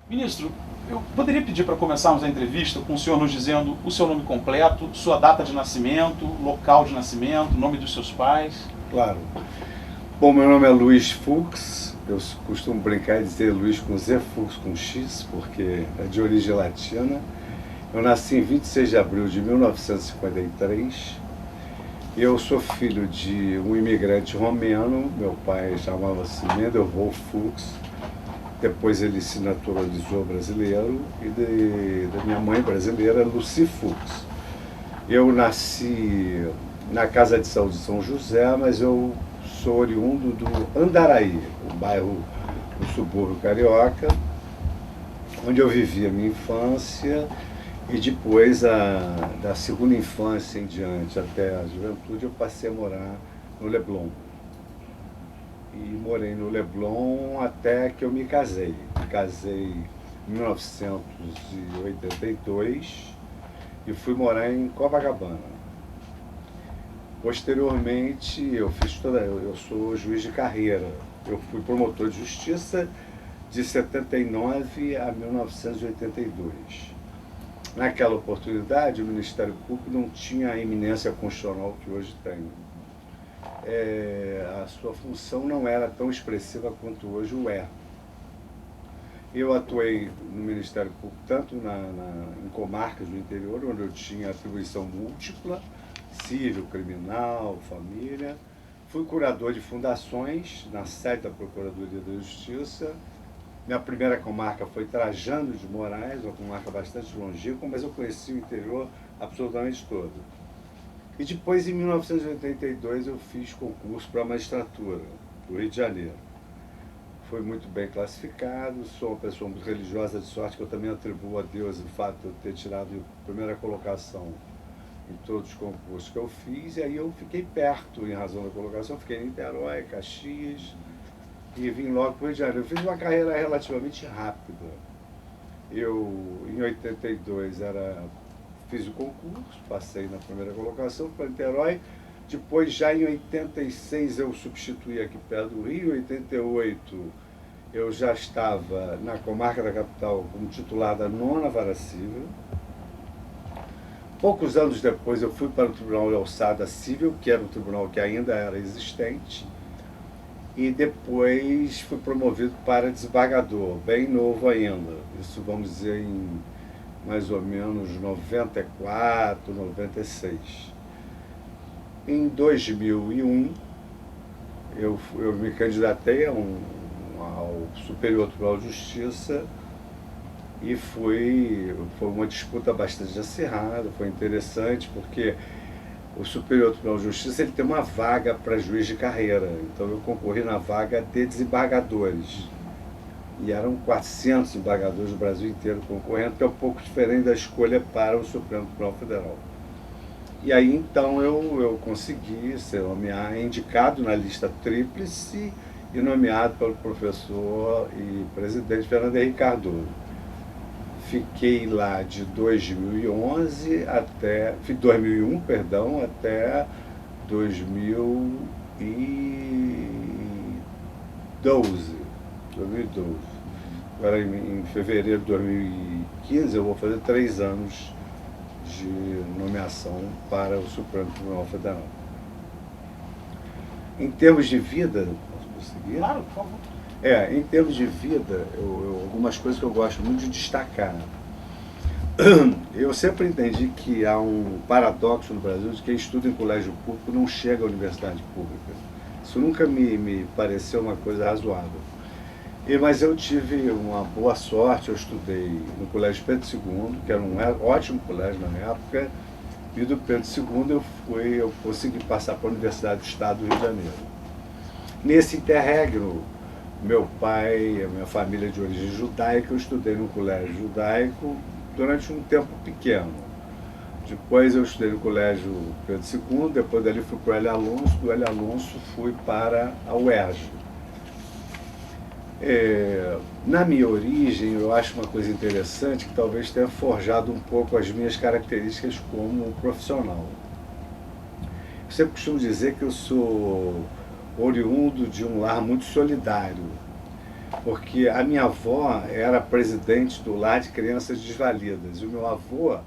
Ministro, eu poderia pedir para começarmos a entrevista com o senhor nos dizendo o seu nome completo, sua data de nascimento, local de nascimento, nome dos seus pais? Claro. Bom, meu nome é Luiz Fux, eu costumo brincar e dizer Luiz com Z, Fux com X, porque é de origem latina. Eu nasci em 26 de abril de 1953. Eu sou filho de um imigrante romeno, meu pai chamava-se Mendelwolf Fux, depois ele se naturalizou brasileiro, e da minha mãe brasileira, Lucy Fux. Eu nasci na Casa de Saúde de São José, mas eu sou oriundo do Andaraí, um bairro do subúrbio carioca, onde eu vivi a minha infância, e depois da segunda infância em diante até a juventude eu passei a morar no Leblon. E morei no Leblon até que eu me casei. Me casei em 1982 e fui morar em Copacabana. Posteriormente, eu sou juiz de carreira. Eu fui promotor de justiça de 79 a 1982. Naquela oportunidade, o Ministério Público não tinha a eminência constitucional que hoje tem. A sua função não era tão expressiva quanto hoje o é. Eu atuei no Ministério Público tanto em comarcas do interior, onde eu tinha atribuição múltipla, civil, criminal, família. Fui curador de fundações na sede da Procuradoria da Justiça. Minha primeira comarca foi Trajano de Moraes, uma comarca bastante longínqua, mas eu conheci o interior absolutamente todo. E depois, em 1982, eu fiz concurso para a magistratura do Rio de Janeiro. Fui muito bem classificado, sou uma pessoa muito religiosa, de sorte que eu também atribuo a Deus o fato de eu ter tirado a primeira colocação em todos os concursos que eu fiz, e aí eu fiquei perto, em razão da colocação, fiquei em Niterói, Caxias, e vim logo para o Rio de Janeiro. Eu fiz uma carreira relativamente rápida. Eu, em 82, fiz o concurso, passei na primeira colocação para Niterói. Depois, já em 86, eu substituí aqui perto do Rio. Em 88, eu já estava na comarca da capital como titular da 9ª Vara Civil. Poucos anos depois, eu fui para o Tribunal de Alçada Civil, que era um tribunal que ainda era existente. E depois fui promovido para desembargador, bem novo ainda. Isso, vamos dizer, em mais ou menos 94, 96. Em 2001, eu me candidatei ao Superior Tribunal de Justiça e foi uma disputa bastante acirrada, foi interessante, porque o Superior Tribunal de Justiça ele tem uma vaga para juiz de carreira, então eu concorri na vaga de desembargadores. E eram 400 desembargadores do Brasil inteiro concorrendo, que é um pouco diferente da escolha para o Supremo Tribunal Federal. E aí então eu consegui ser indicado na lista tríplice e nomeado pelo professor e presidente Fernando Henrique Cardoso. Fiquei lá de 2011 até 2001, perdão, até 2012. Agora, em fevereiro de 2015, eu vou fazer 3 anos de nomeação para o Supremo Tribunal Federal. Em termos de vida, posso prosseguir? Claro, por favor. Em termos de vida, algumas coisas que eu gosto muito de destacar. Eu sempre entendi que há um paradoxo no Brasil de quem estuda em colégio público não chega à universidade pública. Isso nunca me pareceu uma coisa razoável. Mas eu tive uma boa sorte, eu estudei no Colégio Pedro II, que era um ótimo colégio na época, e do Pedro II eu consegui passar para a Universidade do Estado do Rio de Janeiro. Nesse interregno, meu pai, a minha família de origem judaica, eu estudei no colégio judaico durante um tempo pequeno. Depois eu estudei no colégio Pedro II, depois dali fui para o Hélio Alonso, do Hélio Alonso fui para a UERJ. Na minha origem, eu acho uma coisa interessante que talvez tenha forjado um pouco as minhas características como profissional. Eu sempre costumo dizer que eu sou oriundo de um lar muito solidário. porque a minha avó era presidente do lar de crianças desvalidas e o meu avô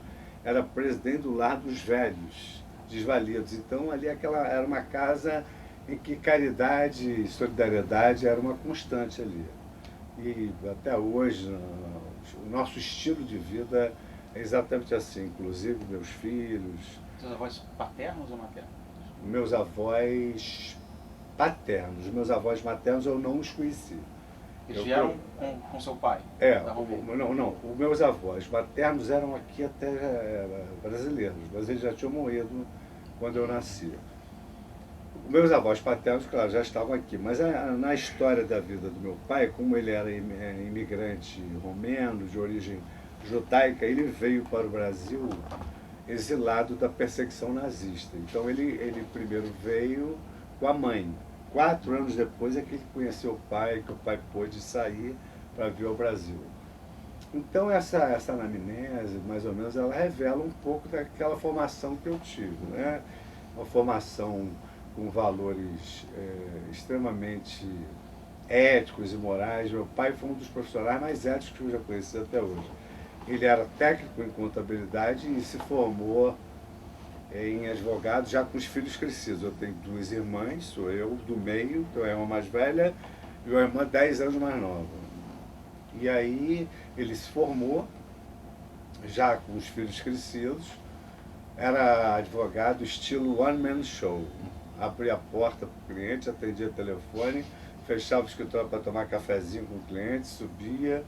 era presidente do lar dos velhos desvalidos. Então ali era uma casa em que caridade e solidariedade era uma constante ali. E até hoje o nosso estilo de vida é exatamente assim, inclusive meus filhos. Seus avós paternos ou maternos? Meus avós paternos, meus avós maternos eu não os conheci. Eles vieram com seu pai? Não. Os meus avós maternos eram aqui até brasileiros, mas eles já tinham morrido quando eu nasci. Os meus avós paternos, claro, já estavam aqui, mas na história da vida do meu pai, como ele era imigrante romeno, de origem judaica, ele veio para o Brasil exilado da perseguição nazista. Então ele primeiro veio com a mãe. 4 anos depois é que ele conheceu o pai, que o pai pôde sair para vir ao Brasil. Então essa anamnese, mais ou menos, ela revela um pouco daquela formação que eu tive, né? Uma formação com valores extremamente éticos e morais. Meu pai foi um dos profissionais mais éticos que eu já conheci até hoje. Ele era técnico em contabilidade e se formou em advogado já com os filhos crescidos. Eu tenho 2 irmãs, sou eu do meio, então é uma mais velha e uma irmã 10 anos mais nova. E aí ele se formou já com os filhos crescidos, era advogado estilo one man show. Abria a porta para o cliente, atendia o telefone, fechava o escritório para tomar cafezinho com o cliente, subia,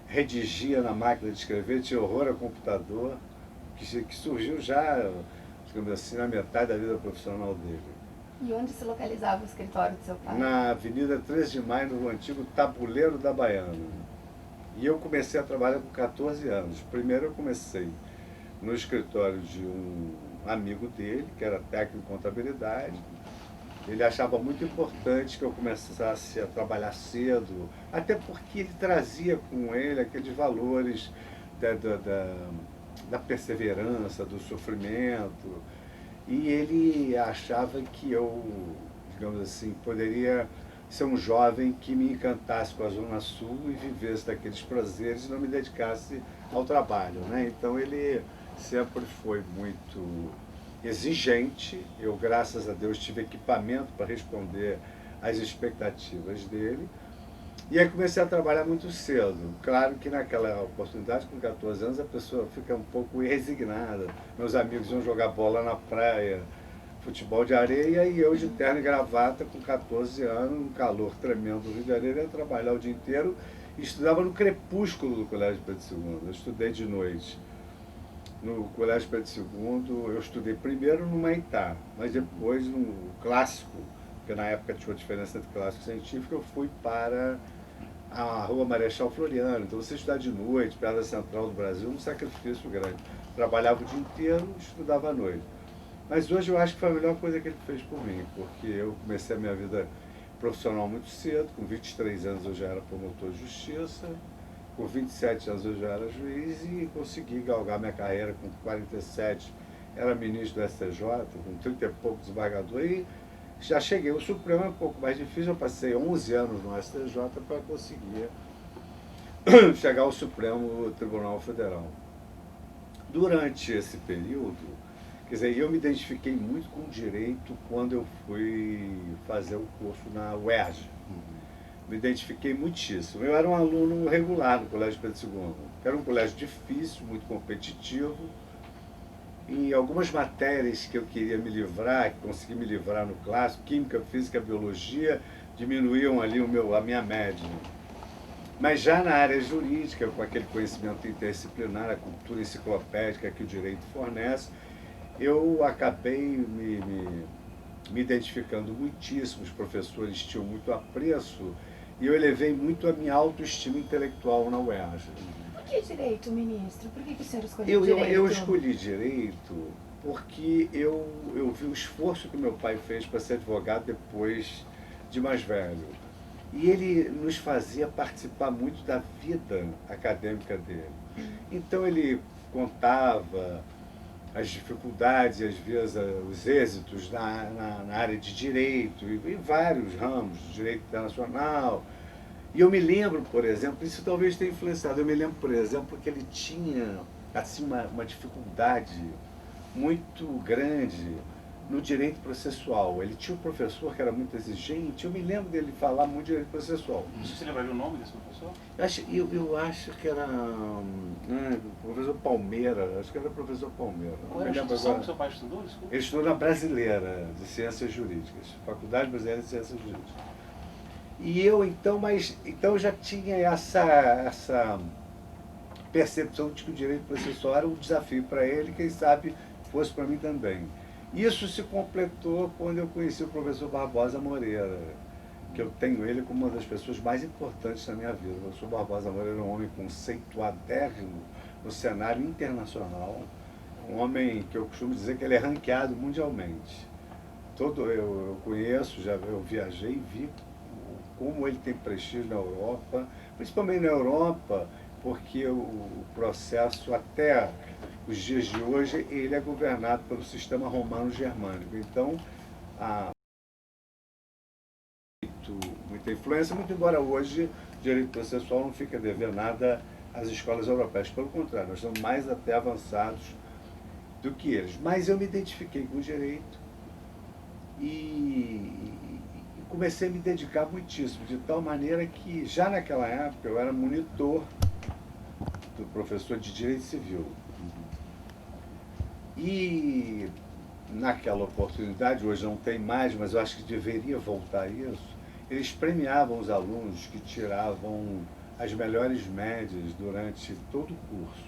redigia na máquina de escrever, tinha horror ao computador, que surgiu já, digamos assim, na metade da vida profissional dele. E onde se localizava o escritório do seu pai? Na Avenida 13 de Maio, no antigo Tabuleiro da Baiana. E eu comecei a trabalhar com 14 anos. Primeiro eu comecei no escritório de um amigo dele, que era técnico em contabilidade. Ele achava muito importante que eu começasse a trabalhar cedo, até porque ele trazia com ele aqueles valores da perseverança, do sofrimento. E ele achava que eu, digamos assim, poderia ser um jovem que me encantasse com a Zona Sul e vivesse daqueles prazeres e não me dedicasse ao trabalho, né? Então ele sempre foi muito exigente. Eu, graças a Deus, tive equipamento para responder às expectativas dele. E aí comecei a trabalhar muito cedo. Claro que naquela oportunidade, com 14 anos, a pessoa fica um pouco resignada. Meus amigos iam jogar bola na praia, futebol de areia, e eu de terno e gravata, com 14 anos, um calor tremendo do Rio de Janeiro, ia trabalhar o dia inteiro e estudava no crepúsculo do Colégio Pedro II. Eu estudei de noite. No Colégio Pedro II, eu estudei primeiro no Maitá, mas depois no clássico, porque na época tinha uma diferença entre clássico e científico, eu fui para a Rua Marechal Floriano. Então você estudar de noite, perto da Central do Brasil, um sacrifício grande. Trabalhava o dia inteiro, estudava à noite. Mas hoje eu acho que foi a melhor coisa que ele fez por mim, porque eu comecei a minha vida profissional muito cedo. Com 23 anos eu já era promotor de justiça, com 27 anos eu já era juiz e consegui galgar minha carreira. Com 47 era ministro do STJ, com 30 e pouco desembargador, e já cheguei. O Supremo é um pouco mais difícil, eu passei 11 anos no STJ para conseguir chegar ao Supremo Tribunal Federal. Durante esse período, quer dizer, eu me identifiquei muito com o direito quando eu fui fazer o curso na UERJ. Me identifiquei muitíssimo. Eu era um aluno regular no Colégio Pedro II. Era um colégio difícil, muito competitivo. E algumas matérias que eu queria me livrar, que consegui me livrar no clássico, química, física, biologia, diminuíam ali a minha média. Mas já na área jurídica, com aquele conhecimento interdisciplinar, a cultura enciclopédica que o direito fornece, eu acabei me identificando muitíssimo. Os professores tinham muito apreço e eu elevei muito a minha autoestima intelectual na UERJ. Por que direito, ministro? Por que o senhor escolheu direito? Eu escolhi direito porque eu vi o esforço que meu pai fez para ser advogado depois de mais velho. E ele nos fazia participar muito da vida acadêmica dele. Então ele contava as dificuldades e às vezes os êxitos na área de direito, e vários ramos, direito internacional. E eu me lembro, por exemplo, isso talvez tenha influenciado, eu me lembro, por exemplo, que ele tinha assim, uma dificuldade muito grande no direito processual. Ele tinha um professor que era muito exigente, eu me lembro dele falar muito de direito processual. Você lembra o nome desse professor? Eu acho que era professor Palmeira, acho que era professor Palmeira. Qual era a instituição que seu pai estudou? Desculpa. Ele estudou na Brasileira de Ciências Jurídicas, Faculdade Brasileira de Ciências Jurídicas. E eu então já tinha essa percepção de que o direito processual era um desafio para ele, quem sabe fosse para mim também. Isso se completou quando eu conheci o professor Barbosa Moreira, que eu tenho ele como uma das pessoas mais importantes na minha vida. O professor Barbosa Moreira é um homem conceituadérrimo no cenário internacional, um homem que eu costumo dizer que ele é ranqueado mundialmente. Eu conheço, eu viajei e vi como ele tem prestígio na Europa, principalmente na Europa, porque o processo até os dias de hoje ele é governado pelo sistema romano-germânico. Então, há muita influência, muito embora hoje o direito processual não fique a dever nada às escolas europeias. Pelo contrário, nós estamos mais até avançados do que eles. Mas eu me identifiquei com o direito e comecei a me dedicar muitíssimo, de tal maneira que já naquela época eu era monitor do professor de Direito Civil. E naquela oportunidade, hoje não tem mais, mas eu acho que deveria voltar a isso, eles premiavam os alunos que tiravam as melhores médias durante todo o curso.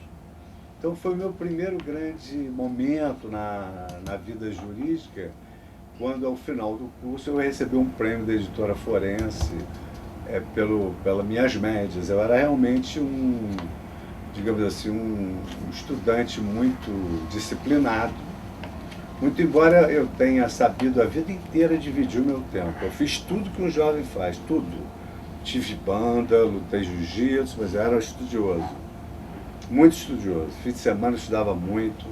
Então foi o meu primeiro grande momento na vida jurídica, quando ao final do curso eu recebi um prêmio da editora Forense pelas minhas médias. Eu era realmente digamos assim, um estudante muito disciplinado, muito embora eu tenha sabido a vida inteira dividir o meu tempo. Eu fiz tudo que um jovem faz, tudo. Tive banda, lutei jiu-jitsu, mas eu era estudioso, muito estudioso. Fim de semana eu estudava muito.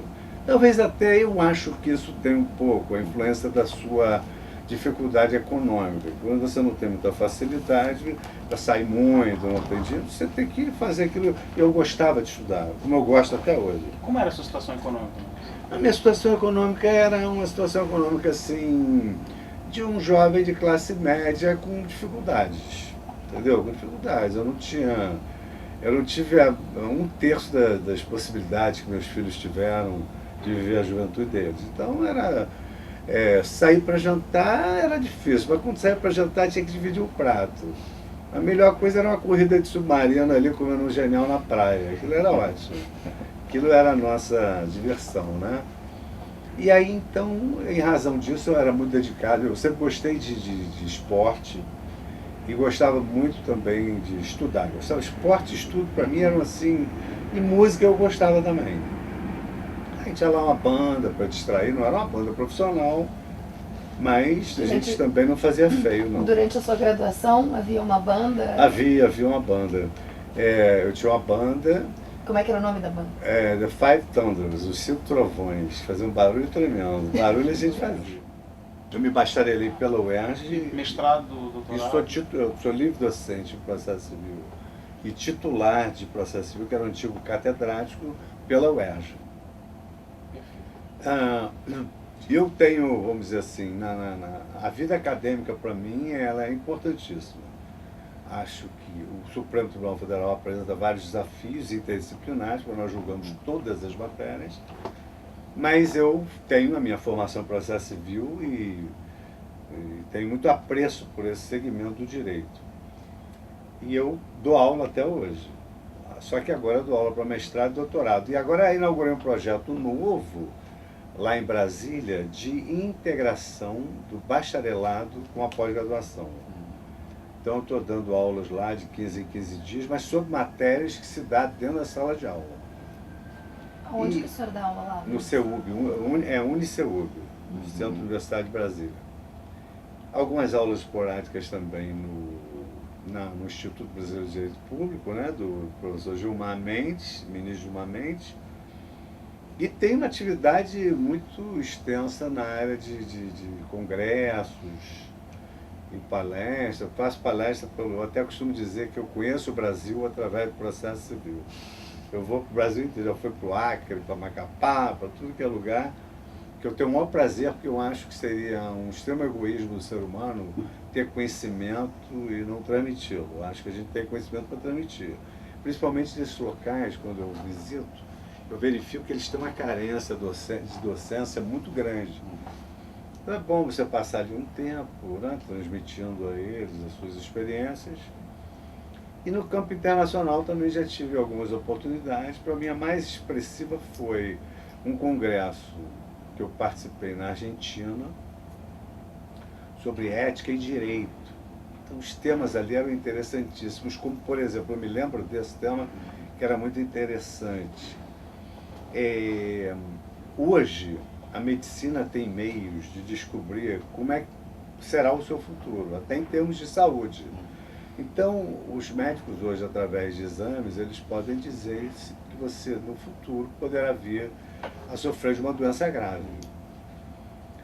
Talvez até eu acho que isso tem um pouco a influência da sua dificuldade econômica. Quando você não tem muita facilidade para sair muito, não tem dinheiro, você tem que fazer aquilo. Eu gostava de estudar, como eu gosto até hoje. Como era a sua situação econômica? A minha situação econômica era uma situação econômica assim, de um jovem de classe média com dificuldades, entendeu? Com dificuldades. Eu não tive um terço das possibilidades que meus filhos tiveram de viver a juventude deles. Então sair para jantar era difícil, mas quando saía para jantar tinha que dividir o prato. A melhor coisa era uma corrida de submarino ali comendo um genial na praia. Aquilo era ótimo. Aquilo era a nossa diversão, né? E aí, então, em razão disso, eu era muito dedicado. Eu sempre gostei de esporte e gostava muito também de estudar. Esporte e estudo, para mim, eram assim... E música eu gostava também. A gente ia lá uma banda para distrair, não era uma banda profissional, mas a gente também não fazia feio, não. Durante a sua graduação havia uma banda? Havia uma banda. Eu tinha uma banda... Como é que era o nome da banda? The Five Thunders, os 5 trovões, fazia um barulho tremendo. Barulho a gente fazia. Eu me bacharelei pela UERJ. Mestrado, doutorado? Eu sou livre docente em processo civil e titular de processo civil, que era um antigo catedrático, pela UERJ. Eu tenho, vamos dizer assim, a vida acadêmica para mim ela é importantíssima. Acho que o Supremo Tribunal Federal apresenta vários desafios interdisciplinares, para nós julgamos todas as matérias, mas eu tenho a minha formação em processo civil e tenho muito apreço por esse segmento do direito. E eu dou aula até hoje. Só que agora eu dou aula para mestrado e doutorado. E agora inaugurei um projeto novo, lá em Brasília, de integração do bacharelado com a pós-graduação. Então, eu estou dando aulas lá de 15 em 15 dias, mas sobre matérias que se dá dentro da sala de aula. Onde que o senhor dá aula lá? No CEUB, UniCEUB, no Centro Universitário de Brasília. Algumas aulas esporádicas também no Instituto Brasileiro de Direito Público, né, do professor Gilmar Mendes, ministro Gilmar Mendes. E tem uma atividade muito extensa na área de congressos em palestra, faço palestra, eu até costumo dizer que eu conheço o Brasil através do processo civil. Eu vou para o Brasil inteiro, já fui para o Acre, para Macapá, para tudo que é lugar, que eu tenho o maior prazer, porque eu acho que seria um extremo egoísmo do ser humano ter conhecimento e não transmiti-lo. Eu acho que a gente tem conhecimento para transmitir. Principalmente nesses locais, quando eu visito, eu verifico que eles têm uma carência de docência muito grande. Então é bom você passar ali um tempo, né, transmitindo a eles as suas experiências. E no campo internacional também já tive algumas oportunidades. Para mim, a mais expressiva foi um congresso que eu participei na Argentina sobre ética e direito. Então, os temas ali eram interessantíssimos, como, por exemplo, eu me lembro desse tema que era muito interessante. Hoje, a medicina tem meios de descobrir como é que será o seu futuro, até em termos de saúde. Então, os médicos hoje, através de exames, eles podem dizer que você, no futuro, poderá vir a sofrer de uma doença grave.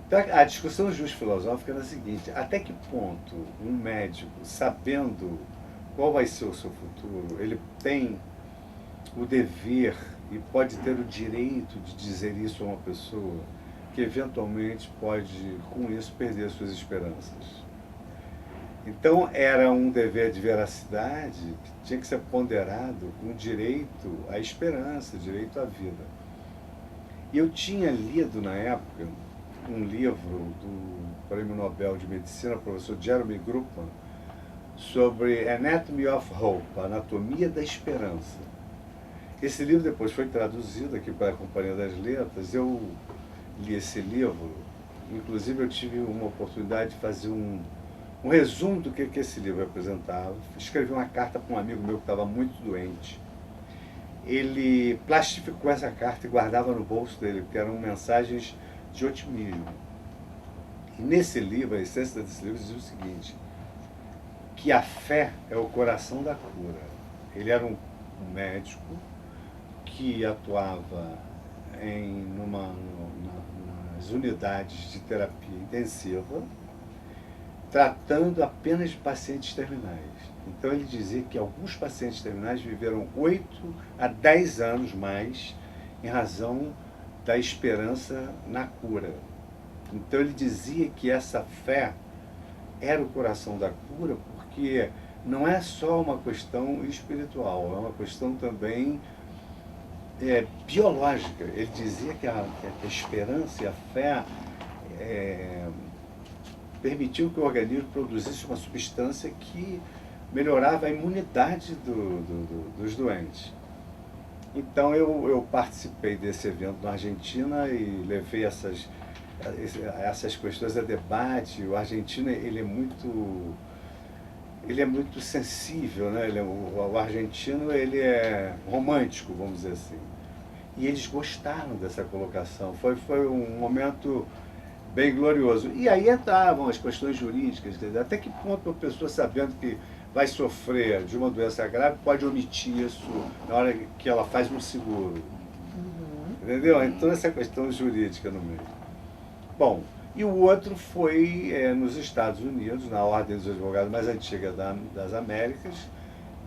Então, a discussão justo-filosófica era a seguinte: até que ponto um médico, sabendo qual vai ser o seu futuro, ele tem o dever e pode ter o direito de dizer isso a uma pessoa que, eventualmente, pode, com isso, perder suas esperanças? Então, era um dever de veracidade que tinha que ser ponderado com direito à esperança, direito à vida. E eu tinha lido, na época, um livro do Prêmio Nobel de Medicina, professor Jeremy Grupan, sobre Anatomy of Hope, Anatomia da Esperança. Esse livro depois foi traduzido aqui para a Companhia das Letras. Eu li esse livro, inclusive eu tive uma oportunidade de fazer um resumo do que esse livro apresentava. Escrevi uma carta para um amigo meu que estava muito doente. Ele plastificou essa carta e guardava no bolso dele, porque eram mensagens de otimismo. E nesse livro, a essência desse livro dizia o seguinte: que a fé é o coração da cura. Ele era um médico que atuava nas unidades de terapia intensiva, tratando apenas de pacientes terminais. Então ele dizia que alguns pacientes terminais viveram 8 a 10 anos mais em razão da esperança na cura. Então ele dizia que essa fé era o coração da cura, porque não é só uma questão espiritual, é uma questão também biológica. Ele dizia que a esperança e a fé permitiu que o organismo produzisse uma substância que melhorava a imunidade dos doentes. Então eu participei desse evento na Argentina e levei essas questões a debate. O argentino ele é muito sensível, né? O argentino ele é romântico, vamos dizer assim. E eles gostaram dessa colocação. Foi um momento bem glorioso. E aí entravam as questões jurídicas, até que ponto a pessoa, sabendo que vai sofrer de uma doença grave, pode omitir isso na hora que ela faz um seguro. Entendeu? Então essa questão jurídica no meio. Bom, e o outro foi nos Estados Unidos, na Ordem dos Advogados mais antiga das Américas,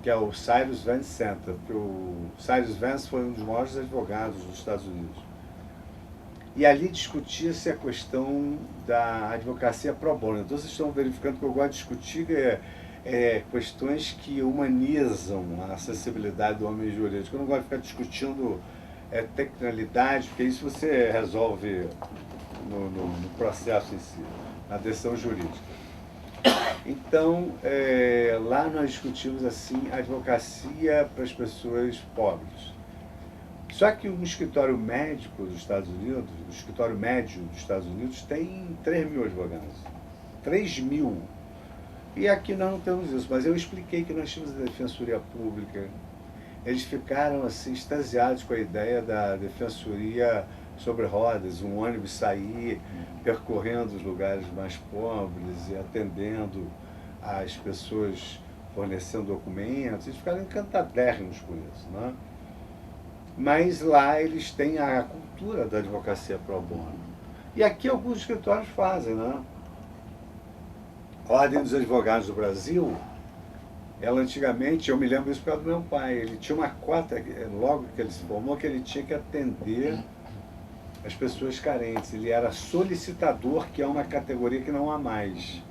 que é o Cyrus Vance Center, porque o Cyrus Vance foi um dos maiores advogados dos Estados Unidos. E ali discutia-se a questão da advocacia pro bono. Então vocês estão verificando que eu gosto de discutir questões que humanizam a acessibilidade do homem jurídico. Eu não gosto de ficar discutindo tecnicalidade, porque isso você resolve no processo em si, na decisão jurídica. Então, lá nós discutimos assim, advocacia para as pessoas pobres. Só que o escritório médico dos Estados Unidos, o escritório médio dos Estados Unidos tem 3 mil advogados. 3 mil. E aqui nós não temos isso, mas eu expliquei que nós tínhamos a Defensoria Pública. Eles ficaram assim extasiados com a ideia da Defensoria sobre rodas, um ônibus sair percorrendo os lugares mais pobres e atendendo as pessoas, fornecendo documentos. Eles ficaram encantadérrimos com isso, né? Mas lá eles têm a cultura da advocacia pro bono. E aqui alguns escritórios fazem, né? A Ordem dos Advogados do Brasil, ela antigamente, eu me lembro isso por causa do meu pai, ele tinha uma cota, logo que ele se formou, que ele tinha que atender as pessoas carentes. Ele era solicitador, que é uma categoria que não há mais.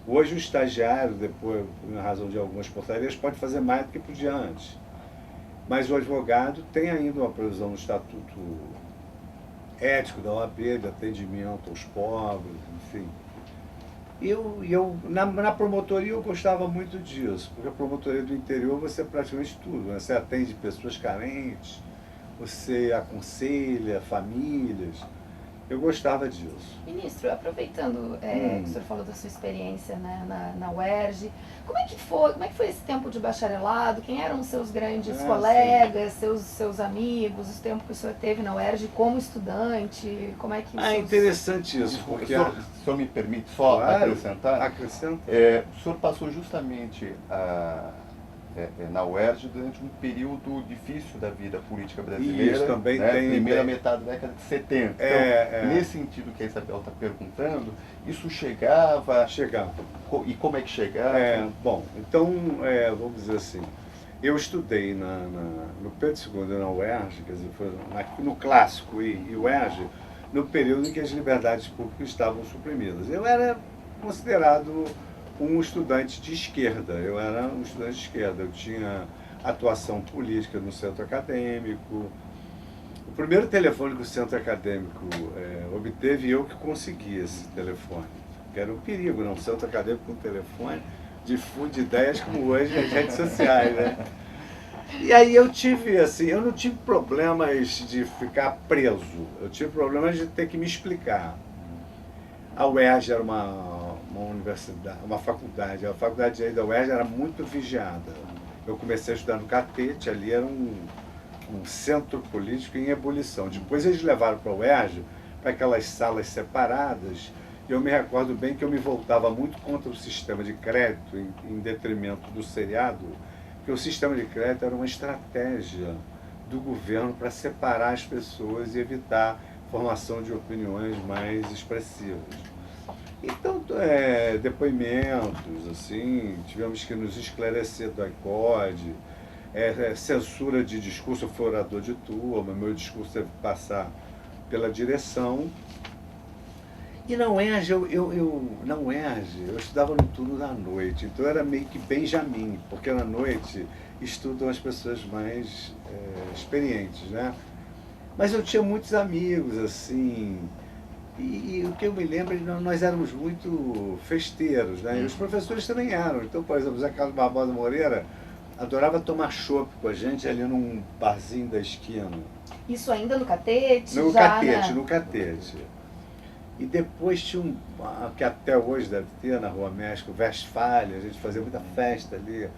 Hoje o estagiário, depois, por razão de algumas portarias, pode fazer mais do que podia antes. Mas o advogado tem ainda uma previsão no Estatuto Ético da OAB, de atendimento aos pobres, enfim. Na promotoria eu gostava muito disso, porque a promotoria do interior você praticamente tudo, né? Você atende pessoas carentes, você aconselha famílias. Eu gostava disso. Ministro, aproveitando que o senhor falou da sua experiência, né, na UERJ, como é que foi esse tempo de bacharelado? Quem eram os seus grandes colegas, seus amigos, o tempo que o senhor teve na UERJ como estudante? Como é que interessante isso. Porque o senhor me permite só acrescentar? Acrescenta. O senhor passou justamente na UERJ durante um período difícil da vida política brasileira. Isso, também né? tem. Primeira metade da década de 70. Então, nesse sentido que a Isabel está perguntando, isso chegava? Chegava. E como é que chegava? Bom, então, vamos dizer assim, eu estudei no Pedro II na UERJ, quer dizer, foi no Clássico e UERJ, no período em que as liberdades públicas estavam suprimidas. Eu era considerado um estudante de esquerda, eu tinha atuação política no centro acadêmico. O primeiro telefone que o centro acadêmico obteve, eu que consegui esse telefone, que era um perigo, não? Um centro acadêmico com telefone, difunde ideias como hoje nas redes sociais, né? E aí eu não tive problemas de ficar preso, eu tive problemas de ter que me explicar. A UERJ era uma universidade, uma faculdade. A faculdade aí da UERJ era muito vigiada. Eu comecei a estudar no Catete, ali era um centro político em ebulição. Depois eles levaram para a UERJ, para aquelas salas separadas, e eu me recordo bem que eu me voltava muito contra o sistema de crédito, em detrimento do seriado, porque o sistema de crédito era uma estratégia do governo para separar as pessoas e evitar formação de opiniões mais expressivas. Então, depoimentos, assim, tivemos que nos esclarecer do ICOD, censura de discurso, eu fui orador de turma, meu discurso teve que passar pela direção. E na UERJ, eu estudava no turno da noite, então era meio que Benjamin, porque na noite estudam as pessoas mais experientes, né? Mas eu tinha muitos amigos, assim, e o que eu me lembro, nós éramos muito festeiros, né? E os professores também eram. Então, por exemplo, Zé Carlos Barbosa Moreira adorava tomar chopp com a gente ali num barzinho da esquina. Isso ainda no Catete? No Catete, no Catete. E depois tinha que até hoje deve ter na Rua México, Westfália, a gente fazia muita festa ali.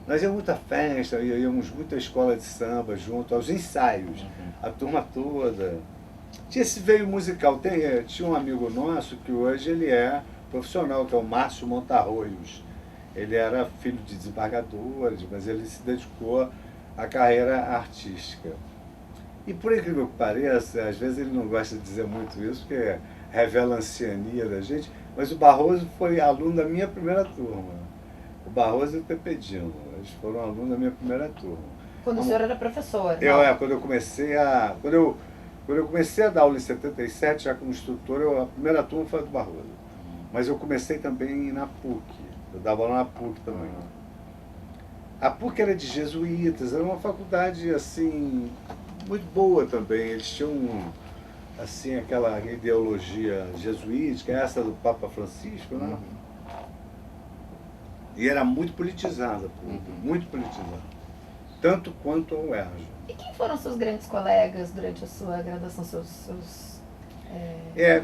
Nós íamos muita festa, íamos muita escola de samba junto, aos ensaios, a turma toda. Tinha esse veio musical. Tinha um amigo nosso que hoje ele é profissional, que é o Márcio Montarroios. Ele era filho de desembargadores, mas ele se dedicou à carreira artística. E por incrível que pareça, às vezes ele não gosta de dizer muito isso, porque revela a anciania da gente, mas o Barroso foi aluno da minha primeira turma. O Barroso e o Tepedino, eles foram alunos da minha primeira turma. Quando o senhor era professor? Quando eu comecei a dar aula em 77, já como instrutor, a primeira turma foi a do Barroso. Mas eu comecei também na PUC. Eu dava aula na PUC também. A PUC era de jesuítas, era uma faculdade, assim, muito boa também. Eles tinham, assim, aquela ideologia jesuítica, essa do Papa Francisco, né? E era muito politizada, muito politizada. Tanto quanto a UERJ. E quem foram seus grandes colegas durante a sua graduação,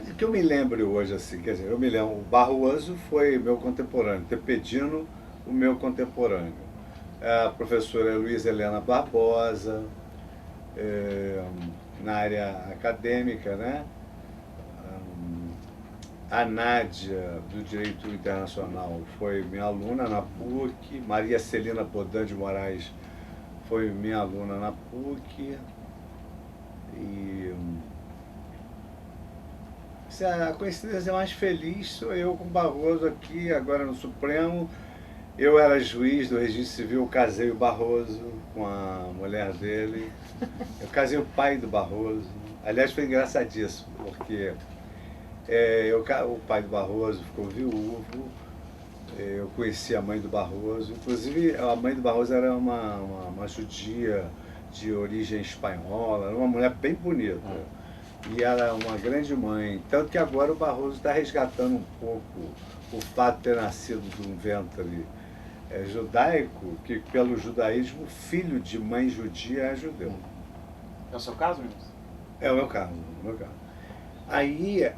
O que eu me lembro hoje, assim, quer dizer, eu me lembro, o Barroso foi meu contemporâneo, Tepedino, o meu contemporâneo. A professora Luísa Helena Barbosa, na área acadêmica, né? A Nádia, do Direito Internacional, foi minha aluna na PUC, Maria Celina Podan de Moraes foi minha aluna na PUC, e a coincidência mais feliz sou eu com o Barroso aqui, agora no Supremo. Eu era juiz do registro civil, casei o Barroso com a mulher dele. Eu casei o pai do Barroso. Aliás, foi engraçadíssimo, porque o pai do Barroso ficou viúvo. Eu conheci a mãe do Barroso. Inclusive, a mãe do Barroso era uma judia de origem espanhola, era uma mulher bem bonita. E ela é uma grande mãe. Tanto que agora o Barroso está resgatando um pouco o fato de ter nascido de um ventre judaico, que pelo judaísmo, filho de mãe judia é judeu. É o seu caso, ministro? É o meu caso, Aí,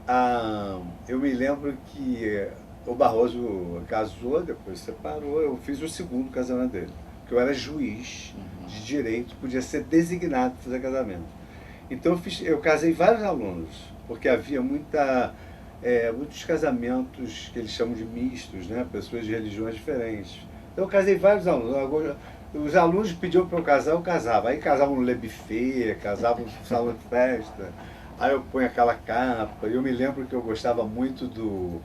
eu me lembro que o Barroso casou, depois separou, eu fiz o segundo casamento dele, porque eu era juiz de direito, podia ser designado para fazer casamento. Então eu casei vários alunos, porque havia muitos casamentos que eles chamam de mistos, né? Pessoas de religiões diferentes. Então eu casei vários alunos. Agora, os alunos pediam para eu casar, eu casava. Aí casavam no Le Buffet, casavam no salão de festa. Aí eu ponho aquela capa. Eu me lembro que eu gostava muito do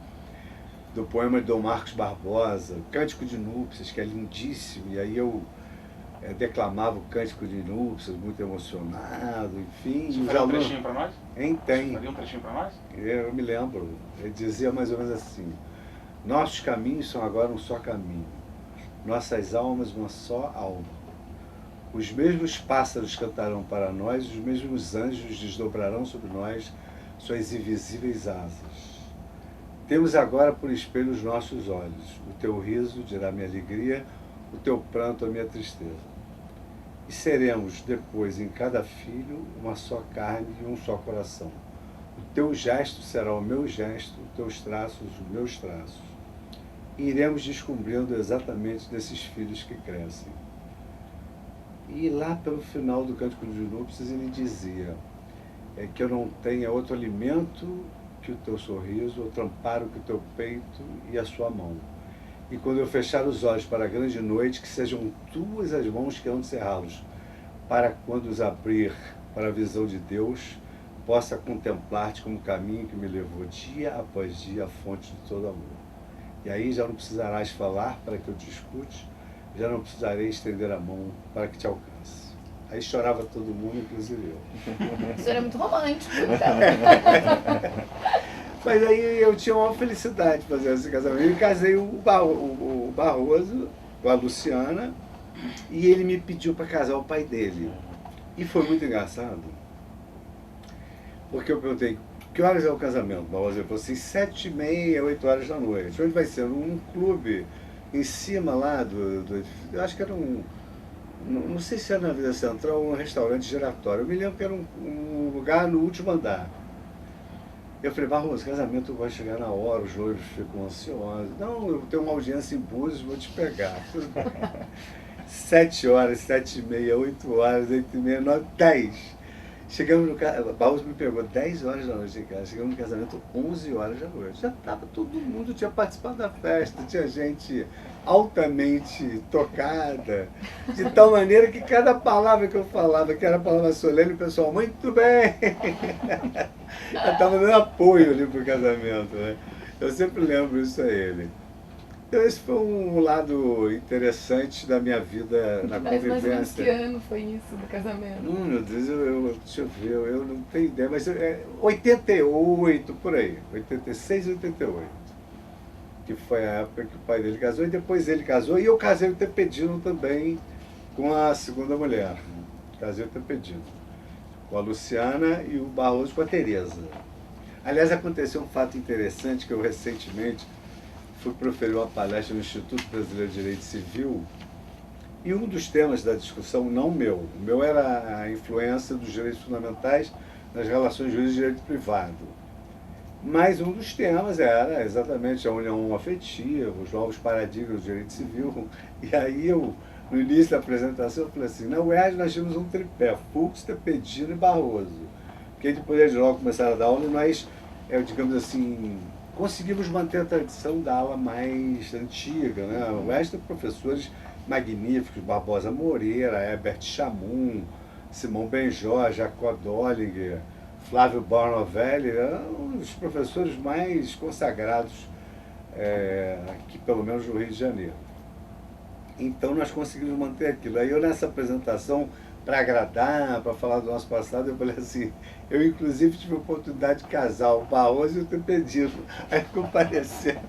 poema de Dom Marcos Barbosa, Cântico de Núpcias, que é lindíssimo. E aí eu declamava o Cântico de Núpcias, muito emocionado, enfim. Você faria um trechinho para nós? Tem. Faria um trechinho para nós? Eu me lembro. Ele dizia mais ou menos assim: nossos caminhos são agora um só caminho, nossas almas uma só alma. Os mesmos pássaros cantarão para nós, os mesmos anjos desdobrarão sobre nós suas invisíveis asas. Temos agora por espelho os nossos olhos. O teu riso dirá minha alegria, o teu pranto a minha tristeza. E seremos depois em cada filho uma só carne e um só coração. O teu gesto será o meu gesto, os teus traços os meus traços. E iremos descobrindo exatamente desses filhos que crescem. E lá pelo final do Cântico de Núpcias ele dizia que eu não tenha outro alimento que o teu sorriso, outro amparo que o teu peito e a sua mão. E quando eu fechar os olhos para a grande noite, que sejam tuas as mãos que hão de cerrá-los, para quando os abrir para a visão de Deus, possa contemplar-te como caminho que me levou dia após dia à fonte de todo amor. E aí já não precisarás falar para que eu te escute, já não precisarei estender a mão para que te alcance. Aí chorava todo mundo, inclusive eu. Isso era muito romântico, então. Mas aí eu tinha uma felicidade de fazer esse casamento. Eu casei o Barroso com a Luciana e ele me pediu para casar o pai dele. E foi muito engraçado, porque eu perguntei: que horas é o casamento, Barroso? Ele falou assim: 7h30, 8 horas da noite. Onde vai ser? Num clube em cima lá eu acho que era não sei se era na Vida Central ou um restaurante giratório. Eu me lembro que era um lugar no último andar. Eu falei: Barroso, casamento vai chegar na hora, os noivos ficam ansiosos. Não, eu tenho uma audiência em Búzios, vou te pegar. 7 horas, 7h30, 8 horas, 8h30, 9, 10. Chegamos no casamento, Barroso me pegou 10 horas da noite em casa, chegamos no casamento 11 horas da noite. Já estava todo mundo, tinha participado da festa, tinha gente altamente tocada, de tal maneira que cada palavra que eu falava, que era palavra solene, o pessoal: muito bem! Eu estava dando apoio ali para o casamento, né? Eu sempre lembro isso a ele. Então esse foi um lado interessante da minha vida na convivência. Mais ou menos que ano foi isso do casamento? Meu Deus, deixa eu ver, eu não tenho ideia, mas 88, por aí, 86, 88. Que foi a época que o pai dele casou, e depois ele casou, e eu casei o Tepedino também com a segunda mulher. Casei o Tepedino, com a Luciana, e o Barroso com a Tereza. Aliás, aconteceu um fato interessante que eu recentemente fui proferir uma palestra no Instituto Brasileiro de Direito Civil, e um dos temas da discussão, não o meu era a influência dos direitos fundamentais nas relações jurídicas de direito privado. Mas um dos temas era exatamente a união afetiva, os novos paradigmas do direito civil. E aí eu, no início da apresentação, eu falei assim: na UERJ nós tínhamos um tripé, Fux, Tepedino e Barroso. Porque depois de logo começar a dar aula, nós, digamos assim, conseguimos manter a tradição da aula mais antiga, né? O UERJ tem professores magníficos: Barbosa Moreira, Herbert Chamum, Simão Benjó, Jacó Dollinger, Flávio Bornovelli, era um dos professores mais consagrados aqui, pelo menos no Rio de Janeiro. Então nós conseguimos manter aquilo. Aí eu nessa apresentação, para agradar, para falar do nosso passado, eu falei assim, eu inclusive tive a oportunidade de casar o Barroso e o Tempedino. Aí ficou parecendo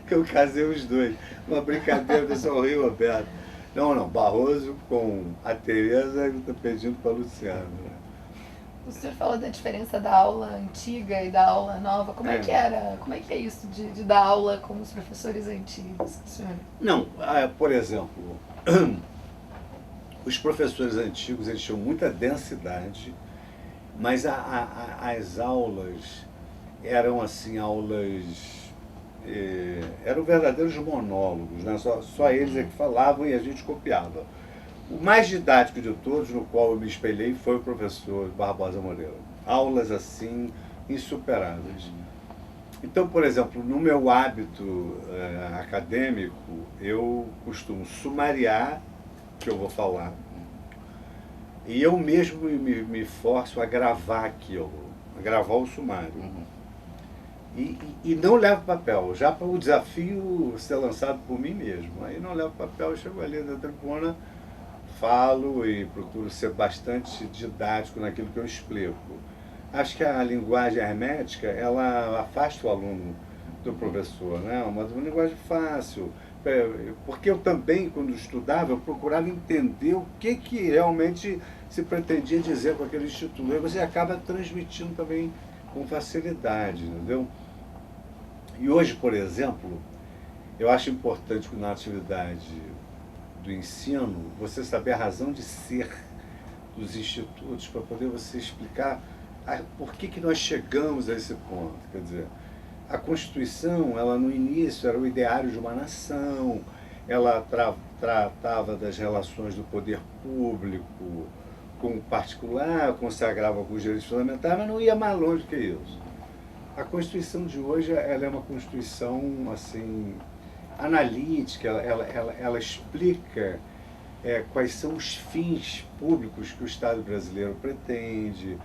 que eu casei os dois. Uma brincadeira, o pessoal riu, Roberto. Não, Barroso com a Tereza e o Tempedino com a Luciana. Né? O senhor falou da diferença da aula antiga e da aula nova. Como é que era? Como é que é isso de dar aula com os professores antigos, senhor? Não, por exemplo, os professores antigos eles tinham muita densidade, mas as aulas eram assim, eram verdadeiros monólogos, né? Só eles é que falavam e a gente copiava. O mais didático de todos, no qual eu me espelhei, foi o professor Barbosa Moreira. Aulas assim, insuperáveis. Então, por exemplo, no meu hábito acadêmico, eu costumo sumariar o que eu vou falar. E eu mesmo me forço a gravar aquilo, a gravar o sumário. E não levo papel, já para o desafio ser lançado por mim mesmo. Aí não levo papel, eu chego ali na tribuna, falo e procuro ser bastante didático naquilo que eu explico. Acho que a linguagem hermética, ela afasta o aluno do professor, né? Uma linguagem fácil. Porque eu também, quando estudava, eu procurava entender o que realmente se pretendia dizer com aquele instituto. E você acaba transmitindo também com facilidade, entendeu? E hoje, por exemplo, eu acho importante que na atividade do ensino, você saber a razão de ser dos institutos, para poder você explicar por que nós chegamos a esse ponto. Quer dizer, a Constituição, ela no início era o ideário de uma nação, ela tratava das relações do poder público com o particular, consagrava alguns direitos fundamentais, mas não ia mais longe que isso. A Constituição de hoje, ela é uma Constituição, assim, analítica, ela explica quais são os fins públicos que o Estado brasileiro pretende,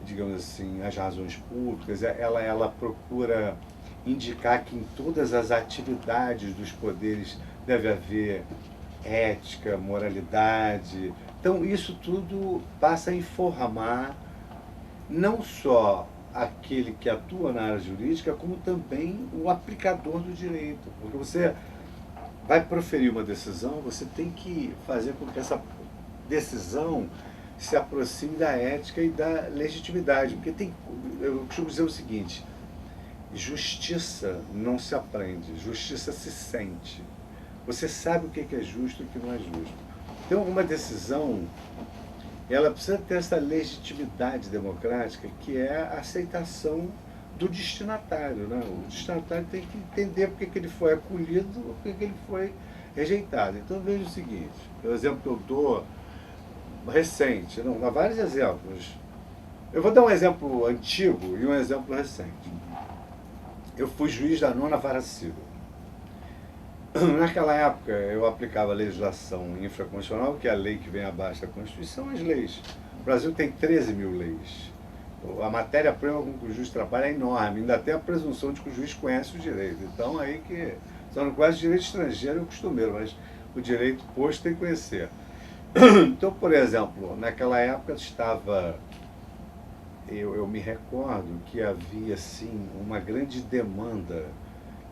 digamos assim, as razões públicas. Ela procura indicar que em todas as atividades dos poderes deve haver ética, moralidade. Então, isso tudo passa a informar não só aquele que atua na área jurídica, como também o aplicador do direito. Porque você vai proferir uma decisão, você tem que fazer com que essa decisão se aproxime da ética e da legitimidade. Porque eu costumo dizer o seguinte, justiça não se aprende, justiça se sente. Você sabe o que é justo e o que não é justo. Então, uma decisão, ela precisa ter essa legitimidade democrática, que é a aceitação do destinatário, né? O destinatário tem que entender por que ele foi acolhido ou por que ele foi rejeitado. Então, veja o seguinte, o exemplo que eu dou recente, há vários exemplos. Eu vou dar um exemplo antigo e um exemplo recente. Eu fui juiz da 9ª Vara Civil. Naquela época, eu aplicava a legislação infraconstitucional, que é a lei que vem abaixo da Constituição, as leis. O Brasil tem 13 mil leis. A matéria-prima com que o juiz trabalha é enorme. Ainda tem a presunção de que o juiz conhece o direito. Então, aí que... Só não conhece o direito estrangeiro e o costumeiro, mas o direito posto tem que conhecer. Então, por exemplo, naquela época estava... Eu me recordo que havia, sim, uma grande demanda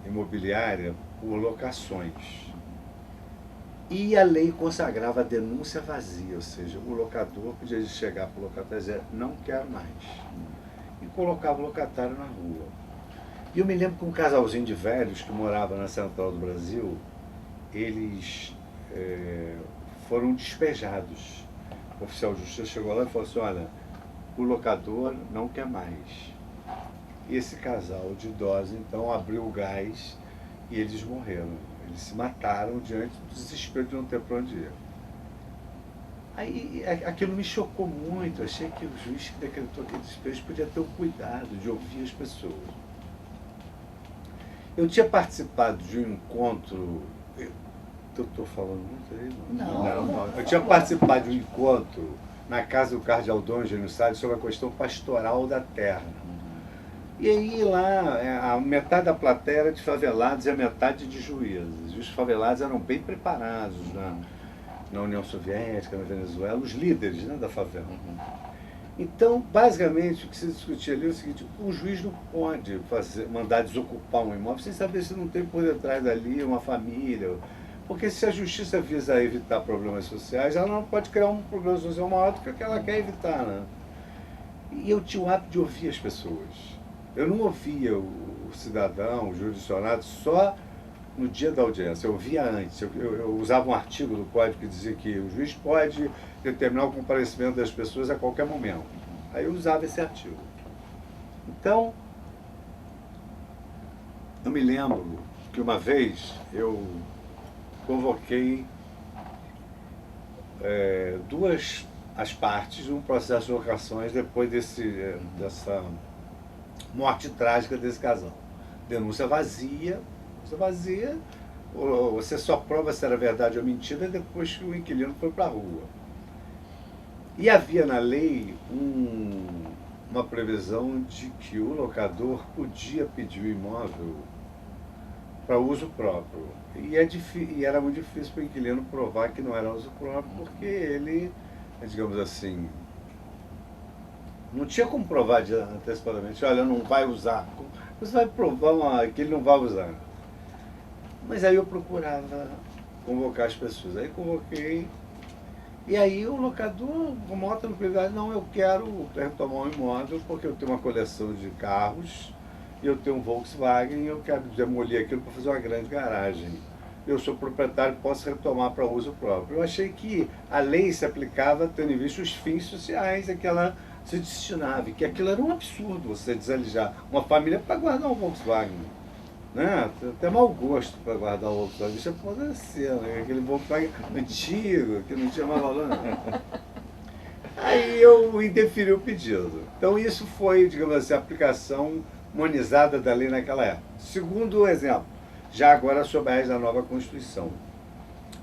imobiliária por locações. E a lei consagrava a denúncia vazia, ou seja, o locador podia chegar para o locatário e dizer, não quero mais. E colocava o locatário na rua. E eu me lembro que um casalzinho de velhos que morava na Central do Brasil, eles foram despejados. O oficial de justiça chegou lá e falou assim, olha, o locador não quer mais. Esse casal de idosos, então, abriu o gás e eles morreram. Eles se mataram diante do desespero de não ter para onde ir. Aí aquilo me chocou muito. Achei que o juiz que decretou aquele despejo podia ter o cuidado de ouvir as pessoas. Eu tinha participado de um encontro... Eu estou falando muito aí? Não. Eu tinha participado de um encontro na casa do cardeal Dom Eugênio Salles sobre a questão pastoral da terra. E aí lá, a metade da plateia era de favelados e a metade de juízes. E os favelados eram bem preparados na União Soviética, na Venezuela, os líderes, né, da favela. Então, basicamente, o que se discutia ali é o seguinte: o juiz não pode mandar desocupar um imóvel sem saber se não tem por detrás dali uma família. Porque se a justiça visa evitar problemas sociais, ela não pode criar um problema social maior do que o que ela quer evitar, né? E eu tinha o hábito de ouvir as pessoas. Eu não ouvia o cidadão, o jurisdicionado, só no dia da audiência. Eu ouvia antes. Eu usava um artigo do Código que dizia que o juiz pode determinar o comparecimento das pessoas a qualquer momento. Aí eu usava esse artigo. Então, eu me lembro que uma vez eu convoquei as partes num processo de locações depois dessa morte trágica desse casal. Denúncia vazia, você só prova se era verdade ou mentira depois que o inquilino foi para a rua. E havia na lei uma previsão de que o locador podia pedir o imóvel para uso próprio. E era muito difícil para o inquilino provar que não era uso próprio, porque ele, digamos assim, não tinha como provar antecipadamente: olha, não vai usar. Você vai provar que ele não vai usar. Mas aí eu procurava convocar as pessoas. Aí convoquei. E aí o locador volta no privado: não, eu quero retomar um imóvel porque eu tenho uma coleção de carros e eu tenho um Volkswagen e eu quero demolir aquilo para fazer uma grande garagem. Eu sou proprietário, posso retomar para uso próprio. Eu achei que a lei se aplicava tendo em vista os fins sociais a que ela se destinava, e que aquilo era um absurdo, você desalijar uma família para guardar um Volkswagen. Né? Tem até mau gosto para guardar o Volkswagen, deixa apodrecer, né? Aquele Volkswagen antigo, que não tinha mais valor nenhum. Aí eu indeferi o pedido. Então isso foi, digamos assim, a aplicação humanizada da lei naquela época. Segundo exemplo, já agora sob a égide da nova Constituição.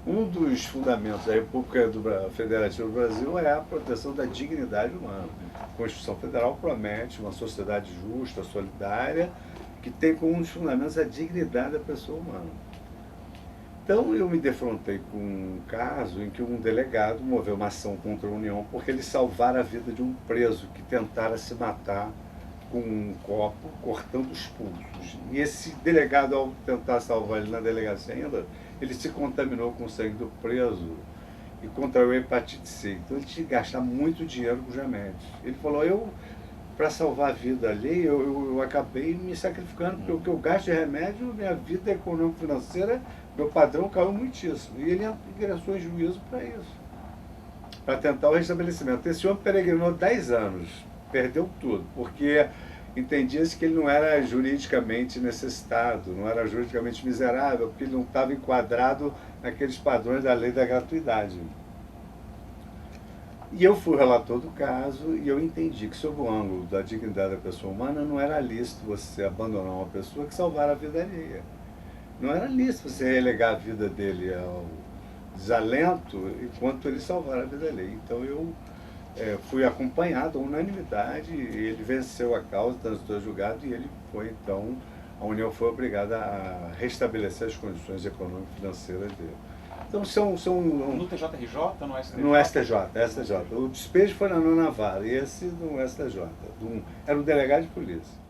Um dos fundamentos da República Federativa do Brasil é a proteção da dignidade humana. A Constituição Federal promete uma sociedade justa, solidária, que tem como um dos fundamentos a dignidade da pessoa humana. Então eu me defrontei com um caso em que um delegado moveu uma ação contra a União porque ele salvara a vida de um preso que tentara se matar com um copo, cortando os pulsos. E esse delegado, ao tentar salvar ele na delegacia ainda, ele se contaminou com o sangue do preso e contraiu hepatite C. Então ele tinha que gastar muito dinheiro com os remédios. Ele falou: para salvar a vida ali, eu acabei me sacrificando, porque o que eu gasto de remédio, minha vida econômico-financeira, meu padrão caiu muitíssimo. E ele ingressou em juízo para isso, para tentar o restabelecimento. Esse homem peregrinou 10 anos, perdeu tudo, porque entendia-se que ele não era juridicamente necessitado, não era juridicamente miserável, porque ele não estava enquadrado naqueles padrões da lei da gratuidade. E eu fui o relator do caso e eu entendi que, sob o ângulo da dignidade da pessoa humana, não era lícito você abandonar uma pessoa que salvara a vida alheia. Não era lícito você relegar a vida dele ao desalento enquanto ele salvar a vida alheia. Então eu fui acompanhado à unanimidade, ele venceu a causa, transitou julgado e ele foi, então, a União foi obrigada a restabelecer as condições econômicas e financeiras dele. Então no TJRJ, no STJ? No STJ. O despejo foi na nona vara e esse no STJ. Era um delegado de polícia.